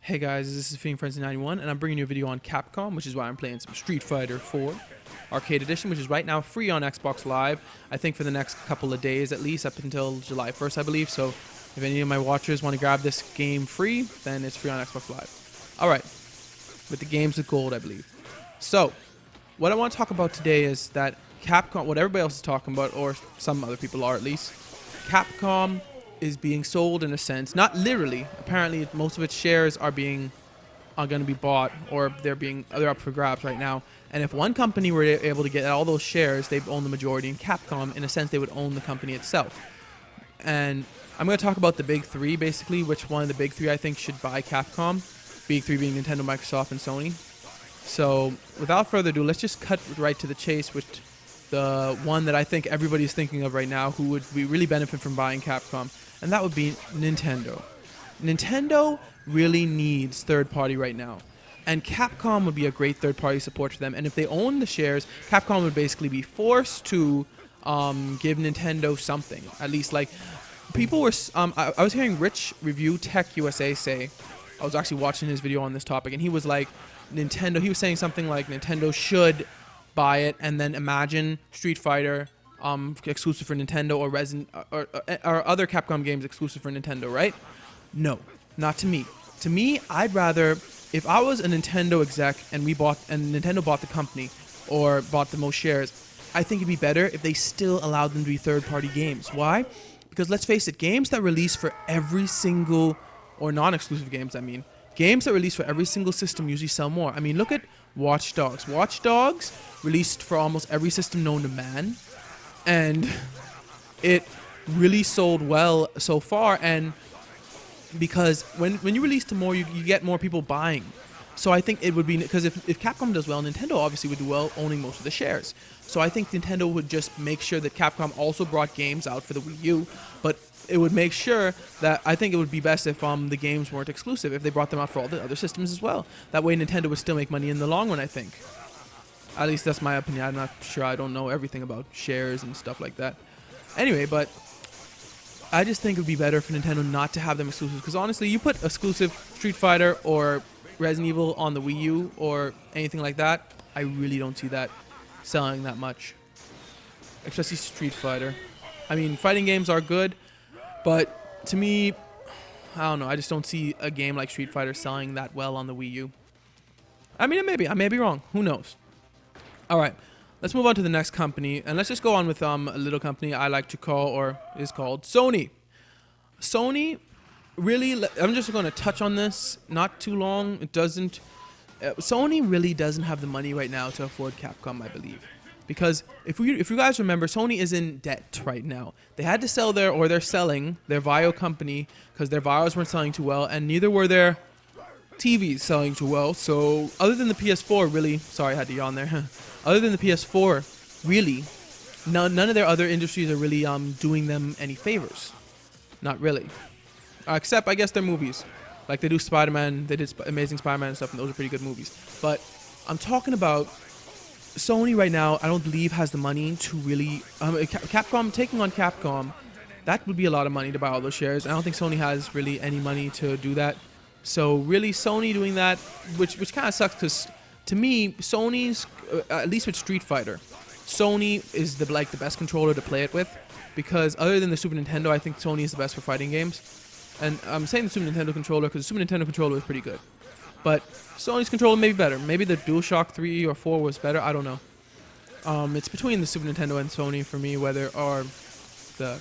Hey guys, this is Fiend Frenzy 91 and I'm bringing you a video on Capcom, which is why I'm playing some Street Fighter 4 Arcade Edition, which is right now free on Xbox Live, I think for the next couple of days at least, up until July 1st I believe. So if any of my watchers want to grab this game free, then it's free on Xbox Live. Alright, with the games with gold I believe. So, what I want to talk about today is that Capcom, what everybody else is talking about, or some other people are at least, Capcom is being sold in a sense, not literally. Apparently, most of its shares are going to be bought, or they're up for grabs right now. And if one company were able to get all those shares, they'd own the majority. In Capcom, in a sense, they would own the company itself. And I'm going to talk about the big three, basically, which one of the big three I think should buy Capcom. Big three being Nintendo, Microsoft, and Sony. So, without further ado, let's just cut right to the chase with the one that I think everybody's thinking of right now who would be really benefit from buying Capcom. And that would be Nintendo. Nintendo really needs third-party right now. And Capcom would be a great third-party support for them. And if they own the shares, Capcom would basically be forced to give Nintendo something. At least, like, people were... I was hearing Rich Review Tech USA say... I was actually watching his video on this topic, and he was like, Nintendo... He was saying something like, Nintendo should buy it, and then imagine Street Fighter... exclusive for Nintendo, or or other Capcom games exclusive for Nintendo, right? No, not to me. To me, I'd rather, if I was a Nintendo exec and Nintendo bought the company or bought the most shares, I think it'd be better if they still allowed them to be third-party games. Why? Because let's face it, games that release for every single, or non-exclusive games, I mean, games that release for every single system usually sell more. I mean, look at Watch Dogs. Watch Dogs released for almost every system known to man. And it really sold well so far, and because when you release to more, you get more people buying. So I think it would be, because if Capcom does well, Nintendo obviously would do well owning most of the shares. So I think Nintendo would just make sure that Capcom also brought games out for the Wii U, but it would make sure that, I think it would be best if the games weren't exclusive, if they brought them out for all the other systems as well. That way Nintendo would still make money in the long run, I think. At least that's my opinion. I'm not sure. I don't know everything about shares and stuff like that. Anyway, but I just think it would be better for Nintendo not to have them exclusive. Because honestly, you put exclusive Street Fighter or Resident Evil on the Wii U or anything like that, I really don't see that selling that much. Especially Street Fighter. I mean, fighting games are good, but to me, I don't know. I just don't see a game like Street Fighter selling that well on the Wii U. I mean, I may be wrong. Who knows? Alright, let's move on to the next company, and let's just go on with a little company I like to call, or is called, Sony. Sony, really, I'm just going to touch on this, not too long. It doesn't... Sony really doesn't have the money right now to afford Capcom, I believe. Because if you guys remember, Sony is in debt right now. They had to sell they're selling their Vio company because their Vios weren't selling too well, and neither were their TVs selling too well. So other than the PS4, really, sorry I had to yawn there. Other than the PS4, really, none of their other industries are really doing them any favors. Not really. Except, I guess, their movies. Like, they do Spider-Man, they did Amazing Spider-Man and stuff, and those are pretty good movies. But I'm talking about Sony right now, I don't believe has the money to really... Capcom, taking on Capcom, that would be a lot of money to buy all those shares. I don't think Sony has really any money to do that. So, really, Sony doing that, which kind of sucks, because... To me, Sony's, at least with Street Fighter, Sony is the best controller to play it with, because other than the Super Nintendo, I think Sony is the best for fighting games. And I'm saying the Super Nintendo controller because the Super Nintendo controller was pretty good, but Sony's controller may be better. Maybe the DualShock 3 or 4 was better. I don't know. It's between the Super Nintendo and Sony for me, whether or the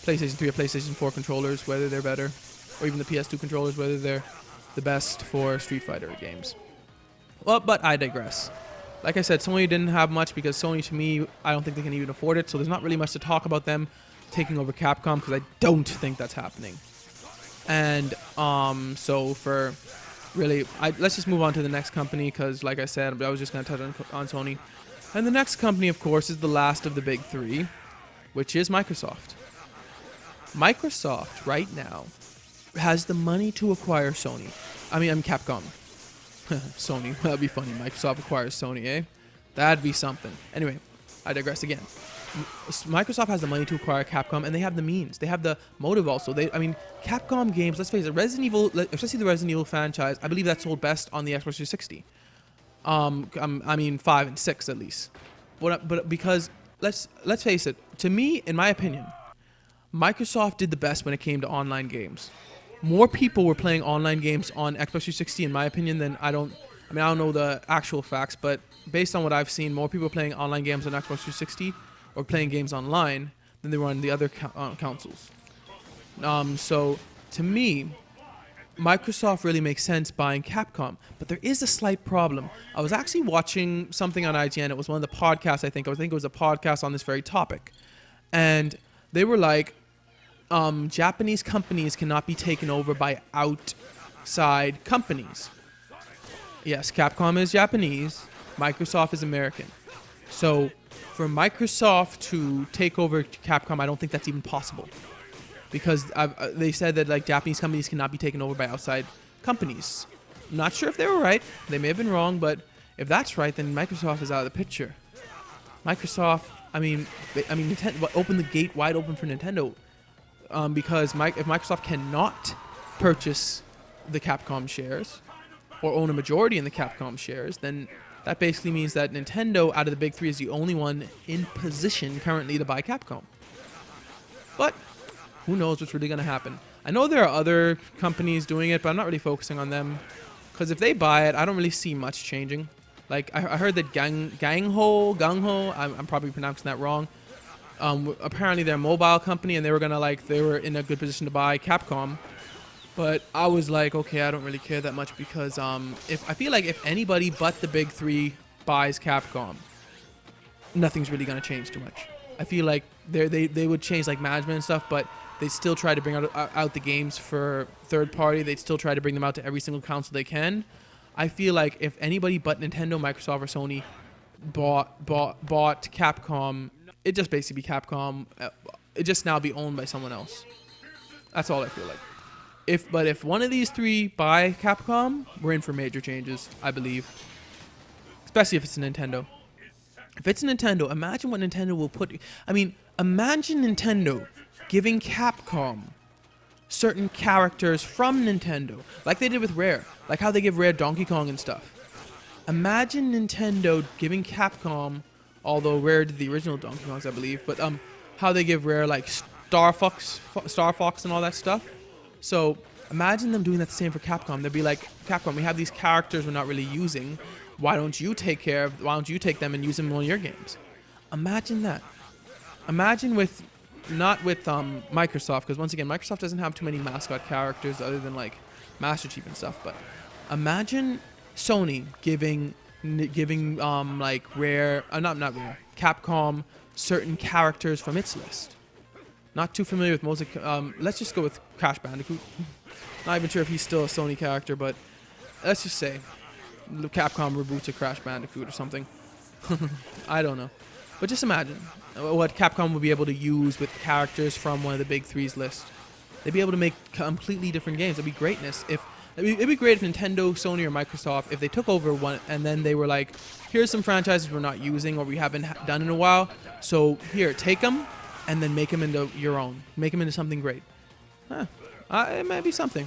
PlayStation 3 or PlayStation 4 controllers, whether they're better, or even the PS2 controllers, whether they're the best for Street Fighter games. Well, but I digress. Like I said, Sony didn't have much because Sony, to me, I don't think they can even afford it. So there's not really much to talk about them taking over Capcom because I don't think that's happening. And so for really, let's just move on to the next company because, like I said, I was just going to touch on Sony. And the next company, of course, is the last of the big three, which is Microsoft. Microsoft right now has the money to acquire Sony. I'm Capcom. Sony, that'd be funny. Microsoft acquires Sony, eh? That'd be something. Anyway, I digress again. Microsoft has the money to acquire Capcom, and they have the means. They have the motive also. I mean, Capcom games, let's face it, Resident Evil, especially the Resident Evil franchise, I believe that sold best on the Xbox 360. I mean, 5 and 6 at least. But because, let's face it, to me, in my opinion, Microsoft did the best when it came to online games. More people were playing online games on Xbox 360, in my opinion, than I don't know the actual facts, but based on what I've seen, more people playing online games on Xbox 360 or playing games online than they were on the other consoles. So, to me, Microsoft really makes sense buying Capcom, but there is a slight problem. I was actually watching something on IGN. It was one of the podcasts, I think it was a podcast on this very topic. And they were like, Japanese companies cannot be taken over by outside companies. Yes, Capcom is Japanese, Microsoft is American. So for Microsoft to take over Capcom, I don't think that's even possible. Because they said that like Japanese companies cannot be taken over by outside companies. I'm not sure if they were right. They may have been wrong, but if that's right, then Microsoft is out of the picture. Microsoft, Nintendo, open the gate wide open for Nintendo. Because if Microsoft cannot purchase the Capcom shares or own a majority in the Capcom shares, then that basically means that Nintendo, out of the big three, is the only one in position currently to buy Capcom. But who knows what's really going to happen. I know there are other companies doing it, but I'm not really focusing on them. Because if they buy it, I don't really see much changing. Like, I heard that Gung-Ho, I'm probably pronouncing that wrong. Apparently they're a mobile company, and they were in a good position to buy Capcom. But I was like, okay, I don't really care that much because I feel like if anybody but the big three buys Capcom, nothing's really gonna change too much. I feel like they would change like management and stuff, but they still try to bring out the games for third party. They'd still try to bring them out to every single console they can. I feel like if anybody but Nintendo, Microsoft, or Sony bought Capcom, it'd just basically be Capcom. It'd just now be owned by someone else. That's all I feel like. But if one of these three buy Capcom, we're in for major changes, I believe. Especially if it's a Nintendo. If it's a Nintendo, imagine what Nintendo will put. Imagine Nintendo giving Capcom certain characters from Nintendo, like they did with Rare, like how they give Rare Donkey Kong and stuff. Imagine Nintendo giving Capcom, although Rare did the original Donkey Kongs, I believe, but how they give Rare like Star Fox and all that stuff. So imagine them doing that the same for Capcom. They'd be like, Capcom, we have these characters we're not really using. Why don't you take them and use them in one of your games? Imagine that. Imagine not with Microsoft, because once again, Microsoft doesn't have too many mascot characters other than like Master Chief and stuff. But imagine Sony giving like Rare, not Rare, Capcom certain characters from its list. Not too familiar with most let's just go with Crash Bandicoot. Not even sure if he's still a Sony character, but let's just say Capcom reboots a Crash Bandicoot or something. I don't know. But just imagine what Capcom would be able to use with characters from one of the big three's list. They'd be able to make completely different games. It'd be greatness. It'd be great if Nintendo, Sony, or Microsoft, if they took over one and then they were like, here's some franchises we're not using or we haven't done in a while. So here, take them. And then make them into your own. Make them into something great. It might be something.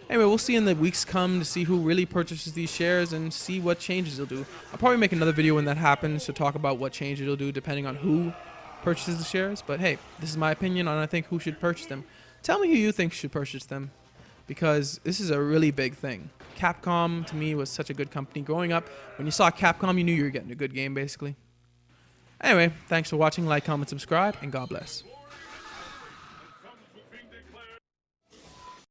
Anyway, we'll see in the weeks come to see who really purchases these shares and see what changes they'll do. I'll probably make another video when that happens to talk about what changes they'll do depending on who purchases the shares. But hey, this is my opinion on I think who should purchase them. Tell me who you think should purchase them, because this is a really big thing. Capcom, to me, was such a good company. Growing up, when you saw Capcom, you knew you were getting a good game, basically. Anyway, thanks for watching. Like, comment, subscribe, and God bless.